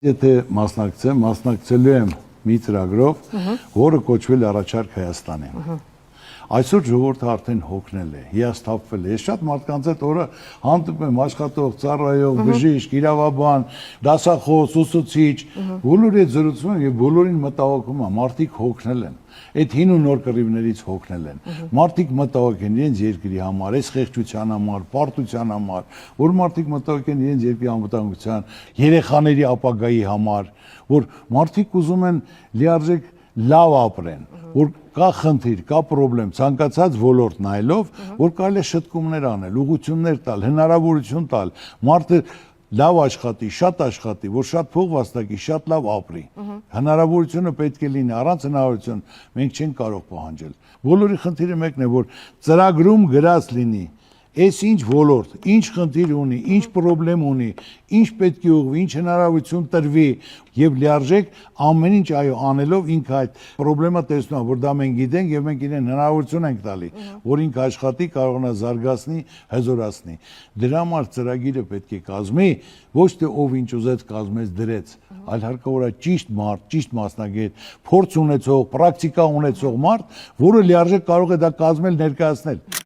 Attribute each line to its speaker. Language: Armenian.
Speaker 1: Եթե մասնակցելու եմ մի ծրագրով, որը կոչվել է առաջարկ Հայաստանին։ Այսօր ժողովուրդը արդեն հոգնել է, հիասթափվել է։ Ես շատ մարդկանց հետ օրը հանդիպում եմ աշխատող, ծառայող, բժիշկ, իրավաբան, դասախոս, ուսուցիչ, բոլորի հետ զրուցում եմ եւ բոլորին մտահոգում եմ, մարդիկ հոգնել են։ Այդ հին ու նոր կռիվներից հոգնել են։ Մարդիկ մտահոգ են իրենց երկրի համար, այս խեղճության համար, պարտության համար, որ մարդիկ մտահոգ են իրենց երկրի անվտանգության, երեխաների ապագայի համար, որ մարդիկ ուզում են լիարժեք լավ ապրեն, որ կա խնդիր, կա պրոբլեմ, ցանկացած ոլորտ նայելով, որ կարելի է շտկումներ անել, ուղղություններ տալ, հնարավորություն տալ, մարդը լավ աշխատի, շատ աշխատի, որ շատ փող վաստակի, շատ լավ ապրի։ Հնարավորությունը պետք է լինի, առանց հնարավորություն մենք չենք կարող պահանջել։ Բոլորի խնդիրը մեկն է, որ ծրագրում գրած լինի, այս ինչ ոլորտ, ինչ խնդիր ունի, ինչ պրոբլեմ ունի, ինչ պետք է ուղղվի, ինչ հնարավորություն տրվի եւ լիարժեք ամեն ինչ այո անելով ինքը այդ պրոբլեմը տեսնում է, որ դա մենք գիտենք եւ մենք իրեն հնարավորություն ենք տալի, որ ինքը աշխատի, կարողանա զարգացնի, հզորացնի։ Դրա համար ծրագիրը պետք է կազմի, ոչ թե ով ինչ ուզեց կազմեց դրեց, այլ հարկավոր է ճիշտ մարդ, ճիշտ մասնագետ, փորձ ունեցող, պրակտիկա ունեցող մարդ, որը լիարժեք կարող է դա կազմել, ներկայացնել։